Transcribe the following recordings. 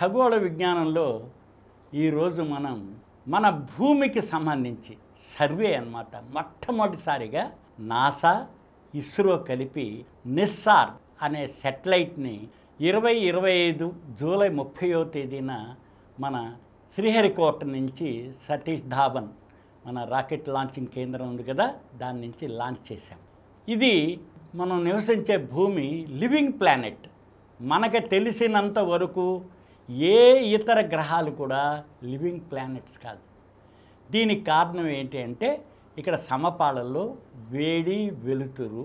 ఖగోళ విజ్ఞానంలో ఈరోజు మనం మన భూమికి సంబంధించి సర్వే అన్నమాట మొట్టమొదటిసారిగా నాసా ఇస్రో కలిపి నిస్సార్ అనే సెటిలైట్ని 2025 జూలై 30వ తేదీన మన శ్రీహరికోట నుంచి సతీష్ ధావన్ మన రాకెట్ లాంచింగ్ కేంద్రం ఉంది కదా, దాని నుంచి లాంచ్ చేశాం. ఇది మనం నివసించే భూమి లివింగ్ ప్లానెట్. మనకు తెలిసినంత వరకు ఏ ఇతర గ్రహాలు కూడా లివింగ్ ప్లానెట్స్ కాదు. దీనికి కారణం ఏంటి అంటే ఇక్కడ సమపాళల్లో వేడి, వెలుతురు,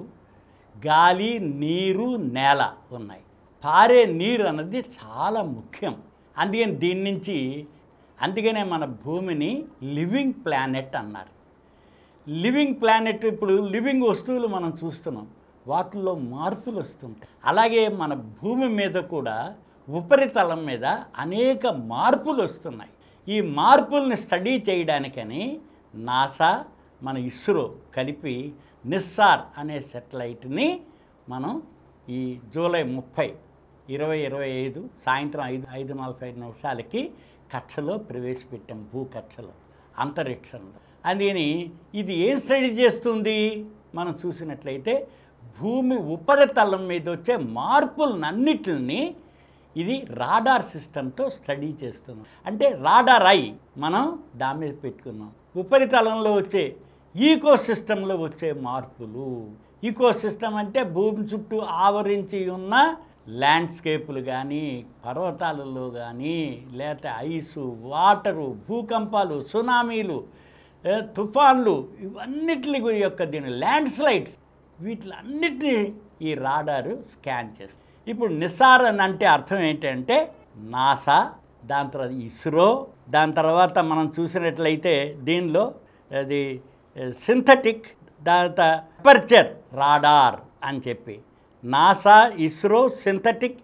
గాలి, నీరు, నేల ఉన్నాయి. పారే నీరు అన్నది చాలా ముఖ్యం. అందుకనే మన భూమిని లివింగ్ ప్లానెట్ అన్నారు. లివింగ్ ప్లానెట్, ఇప్పుడు లివింగ్ వస్తువులు మనం చూస్తున్నాం, వాటిల్లో మార్పులు వస్తుంటాయి. అలాగే మన భూమి మీద కూడా ఉపరితలం మీద అనేక మార్పులు వస్తున్నాయి. ఈ మార్పుల్ని స్టడీ చేయడానికని నాసా, మన ఇస్రో కలిపి నిస్సార్ అనే సెటిలైట్ని మనం ఈ జూలై 30, 2025 సాయంత్రం 5:45 కక్షలో ప్రవేశపెట్టాం. భూకక్షలో, అంతరిక్షంలో. అందుకని ఇది ఏం స్టడీ చేస్తుంది మనం చూసినట్లయితే భూమి ఉపరితలం మీద వచ్చే మార్పులన్నిటిని ఇది రాడార్ సిస్టంతో స్టడీ చేస్తున్నాం. అంటే రాడార్ ఐ మనం దాని మీద పెట్టుకున్నాం. ఉపరితలంలో వచ్చే ఈకో సిస్టంలో వచ్చే మార్పులు. ఈకో సిస్టమ్ అంటే భూమి చుట్టూ ఆవరించి ఉన్న ల్యాండ్స్కేపులు కానీ, పర్వతాలలో కానీ, లేకపోతే ఐసు, వాటరు, భూకంపాలు, సునామీలు, తుఫాన్లు, ఇవన్నిటి యొక్క దీని ల్యాండ్ స్లైడ్స్, వీటిలన్నిటినీ ఈ రాడారు స్కాన్ చేస్తుంది. ఇప్పుడు నిస్సార్ అని అంటే అర్థం ఏంటంటే నాసా, దాని తర్వాత ఇస్రో, దాని తర్వాత మనం చూసినట్లయితే దీనిలో అది సింథటిక్, దాని తర్వాత ఎపర్చర్ రాడార్ అని చెప్పి NASA, ISRO, synthetic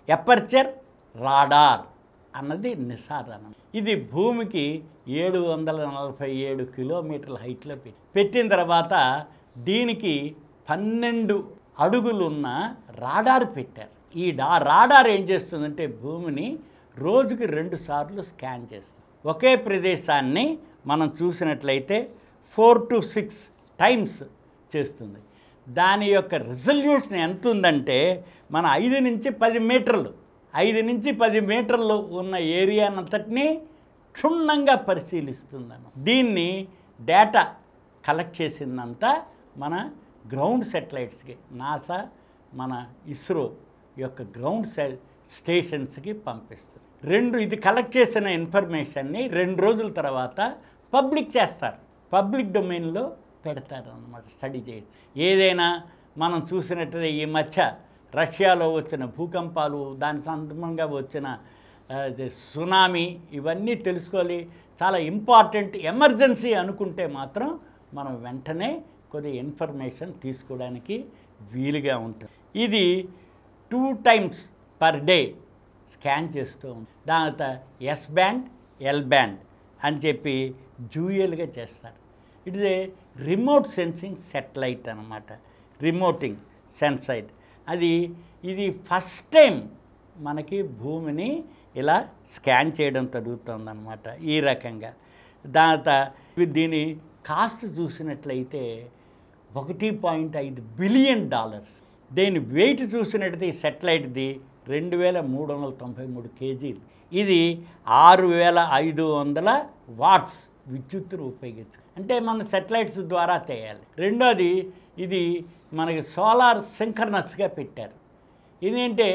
aperture radar అన్నది నిస్సార్ అన్న. ఇది భూమికి 747 కిలోమీటర్ల హైట్లో పెట్టిన తర్వాత దీనికి 12 అడుగులున్న రాడార్ పెట్టారు. ఈ రాడార్ ఏం చేస్తుందంటే భూమిని రోజుకి 2 సార్లు స్కాన్ చేస్తుంది. ఒకే ప్రదేశాన్ని మనం చూసినట్లయితే 4 to 6 టైమ్స్ చేస్తుంది. దాని యొక్క రిజల్యూషన్ ఎంత ఉందంటే మన 5 నుంచి 10 మీటర్లు, 5 నుంచి 10 మీటర్లు ఉన్న ఏరియానంతటినీ క్షుణ్ణంగా పరిశీలిస్తుందన్న. దీన్ని డేటా కలెక్ట్ చేసిందంతా మన గ్రౌండ్ సెటిలైట్స్కి, నాసా, మన ఇస్రో యొక్క గ్రౌండ్ స్టేషన్స్కి పంపిస్తుంది. ఇది కలెక్ట్ చేసిన ఇన్ఫర్మేషన్ని 2 రోజుల తర్వాత పబ్లిక్ చేస్తారు. పబ్లిక్ డొమైన్లో పెడతారు అన్నమాట. స్టడీ చేయొచ్చు. ఏదైనా మనం చూసినట్లయితే ఈ మధ్య రష్యాలో వచ్చిన భూకంపాలు, దాని సందర్భంగా వచ్చిన సునామీ, ఇవన్నీ తెలుసుకోవాలి. చాలా ఇంపార్టెంట్, ఎమర్జెన్సీ అనుకుంటే మాత్రం మనం వెంటనే కొద్ది ఇన్ఫర్మేషన్ తీసుకోవడానికి వీలుగా ఉంటుంది. ఇది 2 times పర్ డే స్కాన్ చేస్తూ ఉంటుంది. దాని తర్వాత ఎస్ బ్యాండ్, ఎల్ బ్యాండ్ అని చెప్పి డ్యూయల్గా చేస్తారు. It is a remote sensing satellite అన్నమాట. రిమోటింగ్ సెన్సైట్. ఇది ఫస్ట్ టైం మనకి భూమిని ఇలా స్కాన్ చేయడం జరుగుతుందన్నమాట ఈ రకంగా. దీని కాస్ట్ చూసినట్లయితే $1.5 బిలియన్. దీని వెయిట్ చూసినట్లయితే ఈ సెటిలైట్ది 2393 kgs. ఇది 6500 వాట్స్ విద్యుత్తును ఉపయోగించు. అంటే మన సెటిలైట్స్ ద్వారా చేయాలి. రెండోది, ఇది మనకి సోలార్ సింక్రనస్గా పెట్టారు. ఇదేంటే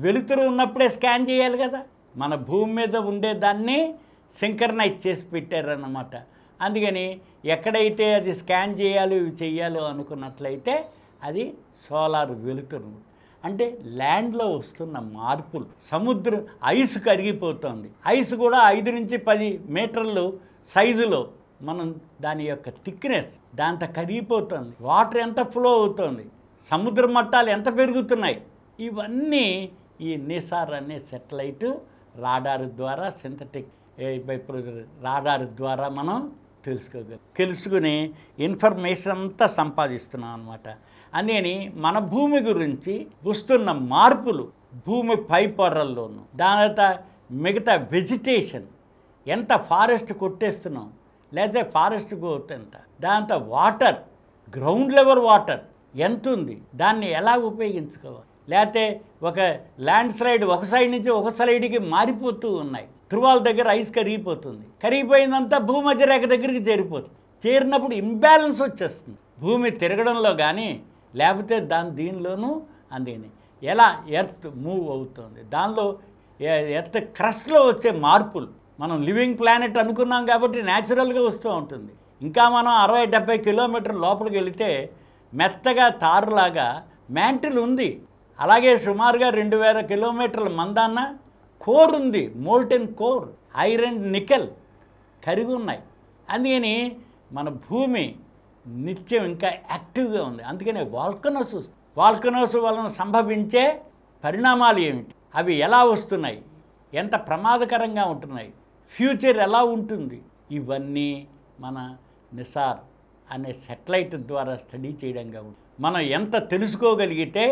వెలుతురు ఉన్నప్పుడే స్కాన్ చేయాలి కదా, మన భూమి మీద ఉండేదాన్ని సింక్రనైజ్ చేసి పెట్టారన్నమాట. అందుకని ఎక్కడైతే అది స్కాన్ చేయాలి, ఇవి చేయాలో అనుకున్నట్లయితే అది సోలార్ వెలుతురు. అంటే ల్యాండ్లో వస్తున్న మార్పులు, సముద్రం ఐస్ కరిగిపోతుంది. ఐస్ కూడా 5 నుంచి 10 మీటర్లు సైజులో మనం దాని యొక్క థిక్నెస్ దాంతో కరిగిపోతుంది. వాటర్ ఎంత ఫ్లో అవుతుంది, సముద్ర మట్టాలు ఎంత పెరుగుతున్నాయి, ఇవన్నీ ఈ నిస్సార్ అనే సెటిలైట్ రాడార్ ద్వారా, సింథటిక్ రాడార్ ద్వారా మనం తెలుసుకుని ఇన్ఫర్మేషన్ అంతా సంపాదిస్తున్నాం అన్నమాట. అందుకని మన భూమి గురించి వస్తున్న మార్పులు, భూమి పై పొరల్లోనూ, దాని తర్వాత మిగతా వెజిటేషన్ ఎంత ఫారెస్ట్ కొట్టేస్తున్నాం, లేకపోతే ఫారెస్ట్ గ్రోత్ ఎంత, దాంతో వాటర్ గ్రౌండ్ లెవెల్ వాటర్ ఎంత ఉంది, దాన్ని ఎలా ఉపయోగించుకోవాలి, లేకపోతే ఒక ల్యాండ్ స్లైడ్ ఒక సైడ్ నుంచి ఒక సైడ్కి మారిపోతూ ఉన్నాయి. ధృవాల దగ్గర ఐస్ కరిగిపోతుంది, కరిగిపోయిందంతా భూమధ్య రేఖ దగ్గరికి చేరిపోతుంది. చేరినప్పుడు ఇంబ్యాలెన్స్ వచ్చేస్తుంది భూమి తిరగడంలో కానీ, లేకపోతే దీనిలోనూ అందేని ఎలా ఎర్త్ మూవ్ అవుతుంది, దానిలో ఎర్త్ క్రస్ట్లో వచ్చే మార్పులు. మనం లివింగ్ ప్లానెట్ అనుకున్నాం కాబట్టి న్యాచురల్గా వస్తూ ఉంటుంది. ఇంకా మనం 60-70 కిలోమీటర్ల లోపలికి వెళితే మెత్తగా తారులాగా మ్యాంటిల్ ఉంది. అలాగే సుమారుగా 2000 కిలోమీటర్ల మందాన్న కోర్ ఉంది, మోల్టెన్ కోర్, ఐరన్ నికెల్ కరిగి ఉన్నాయి. అందుకని మన భూమి నిత్యం ఇంకా యాక్టివ్గా ఉంది. అందుకనే వాల్కనోస్ వలన సంభవించే పరిణామాలు ఏమిటి, అవి ఎలా వస్తున్నాయి, ఎంత ప్రమాదకరంగా ఉంటున్నాయి, ఫ్యూచర్ ఎలా ఉంటుంది, ఇవన్నీ మన నిసార్ అనే సెటిలైట్ ద్వారా స్టడీ చేయడంగా ఉంది. మనం ఎంత తెలుసుకోగలిగితే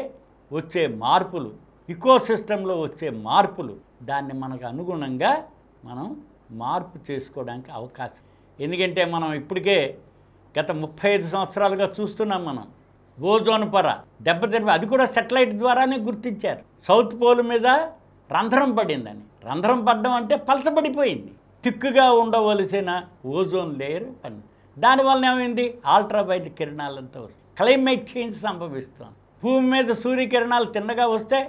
వచ్చే మార్పులు, ఇకోసిస్టంలో వచ్చే మార్పులు, దాన్ని మనకు అనుగుణంగా మనం మార్పు చేసుకోవడానికి అవకాశం. ఎందుకంటే మనం ఇప్పటికే గత 35 సంవత్సరాలుగా చూస్తున్నాం. మనం ఓజోన్ పొర దెబ్బతిని, అది కూడా సెటిలైట్ ద్వారానే గుర్తించారు. సౌత్ పోల్ మీద రంధ్రం పడిందని. రంధ్రం పడడం అంటే పలచబడిపోయింది. తిక్కుగా ఉండవలసిన ఓజోన్ లేయర్ పని, దానివల్ల ఏమైంది, అల్ట్రావైలెట్ కిరణాలంతా వస్తాయి. క్లైమేట్ చేంజ్ సంభవిస్తుంది. భూమి మీద సూర్యకిరణాలు తిన్నగా వస్తే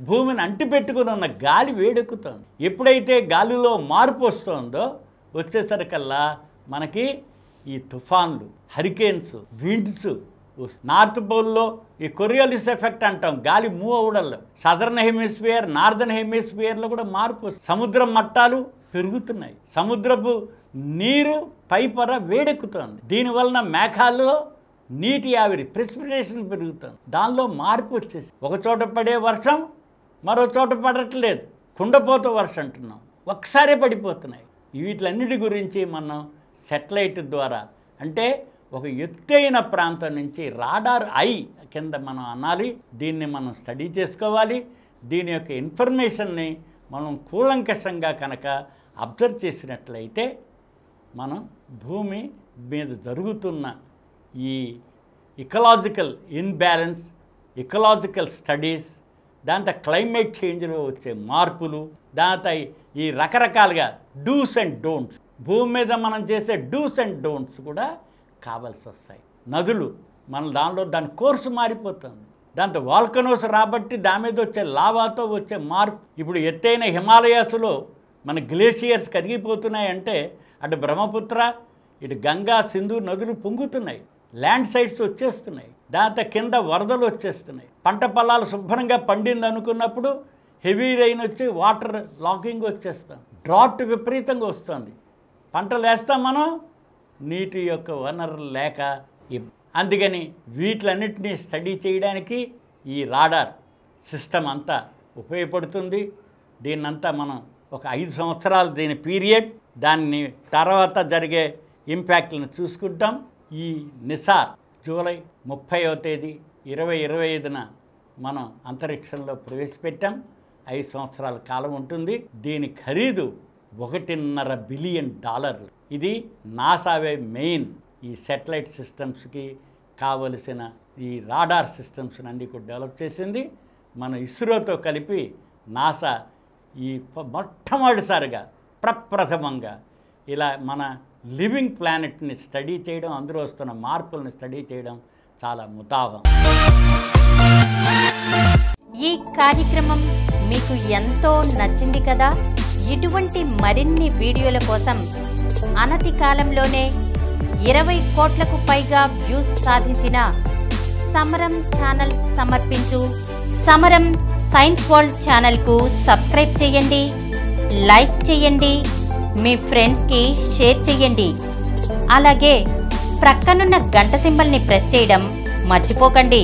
భూమిని అంటిపెట్టుకుని ఉన్న గాలి వేడెక్కుతుంది. ఎప్పుడైతే గాలిలో మార్పు వస్తుందో వచ్చేసరికల్లా మనకి ఈ తుఫాన్లు, హరికేన్స్, విండ్స్. నార్త్ పోల్లో ఈ కొరియోలిస్ ఎఫెక్ట్ అంటాం, గాలి మూవ్ అవ్వడంలో. సదర్న్ హెమిస్ఫియర్, నార్దర్న్ హెమిస్ఫియర్లో కూడా మార్పు. సముద్రం మట్టాలు పెరుగుతున్నాయి, సముద్రపు నీరు పైపొర వేడెక్కుతుంది. దీనివలన మేఘాల్లో నీటి ఆవిరి, ప్రెసిపిటేషన్ పెరుగుతుంది. దానిలో మార్పు వచ్చేసి ఒక చోట పడే వర్షం మరో చోట పడట్లేదు, కుండపోత వర్షం అంటున్నాం, ఒకసారే పడిపోతున్నాయి. వీటిలన్నిటి గురించి మనం సెటిలైట్ ద్వారా, అంటే ఒక ఎత్తైన ప్రాంతం నుంచి రాడార్ ఐ కింద మనం అనాలి, దీన్ని మనం స్టడీ చేసుకోవాలి. దీని యొక్క ఇన్ఫర్మేషన్ని మనం కూలంకషంగా కనుక అబ్జర్వ్ చేసినట్లయితే మనం భూమి మీద జరుగుతున్న ఈ ఇకలాజికల్ ఇన్బ్యాలెన్స్, ఇకలాజికల్ స్టడీస్, దాంతో క్లైమేట్ చేంజ్లో వచ్చే మార్పులు, దాంతో ఈ రకరకాలుగా డూస్ అండ్ డోంట్స్, భూమి మీద మనం చేసే డూస్ అండ్ డోంట్స్ కూడా కావాల్సి వస్తాయి. నదులు మన దాని కోర్సు మారిపోతుంది. దాంతో వాల్కనోస్ రాబట్టి దాని మీద వచ్చే లావాతో వచ్చే మార్పు. ఇప్పుడు ఎత్తైన హిమాలయాస్లో మన గ్లేషియర్స్ కరిగిపోతున్నాయంటే అటు బ్రహ్మపుత్ర, ఇటు గంగా, సింధు నదులు పొంగుతున్నాయి, ల్యాండ్ సైడ్స్ వచ్చేస్తున్నాయి, దాంతో కింద వరదలు వచ్చేస్తున్నాయి. పంట పొలాలు శుభ్రంగా పండింది అనుకున్నప్పుడు హెవీ రెయిన్ వచ్చి వాటర్ లాకింగ్ వచ్చేస్తాం, డ్రాట్ విపరీతంగా వస్తుంది. పంటలు వేస్తాం మనం, నీటి యొక్క వనరులు లేక. అందుకని వీటిలన్నిటినీ స్టడీ చేయడానికి ఈ రాడార్ సిస్టమ్ అంతా ఉపయోగపడుతుంది. దీన్నంతా మనం ఒక 5 సంవత్సరాలు దీని పీరియడ్, దాన్ని తర్వాత జరిగే ఇంపాక్ట్లను చూసుకుంటాం. ఈ నిసార్ జూలై 30వ తేదీ 2025న మనం అంతరిక్షంలో ప్రవేశపెట్టాం. 5 సంవత్సరాల కాలం ఉంటుంది. దీని ఖరీదు $1.5 బిలియన్. ఇది నాసావే మెయిన్ ఈ సెటిలైట్ సిస్టమ్స్కి కావలసిన ఈ రాడార్ సిస్టమ్స్ అన్నీ కూడా డెవలప్ చేసింది. మన ఇస్రోతో కలిపి నాసా ఈ మొట్టమొదటిసారిగా ప్రప్రథమంగా ఇలా మన లివింగ్ ప్లానెట్ని స్టడీ చేయడం, అందులో వస్తున్న మార్పులను స్టడీ చేయడం చాలా ముతావం. ఈ కార్యక్రమం మీకు ఎంతో నచ్చింది కదా. ఇటువంటి మరిన్ని వీడియోల కోసం అనతి కాలంలోనే 20 కోట్లకు పైగా వ్యూస్ సాధించిన సమరం ఛానల్ సమర్పించు సమరం సైన్స్ వరల్డ్ ఛానల్కు సబ్స్క్రైబ్ చేయండి, లైక్ చేయండి, మీ ఫ్రెండ్స్కి షేర్ చేయండి. అలాగే ప్రక్కనున్న గంట సింబల్ని ప్రెస్ చేయడం మర్చిపోకండి.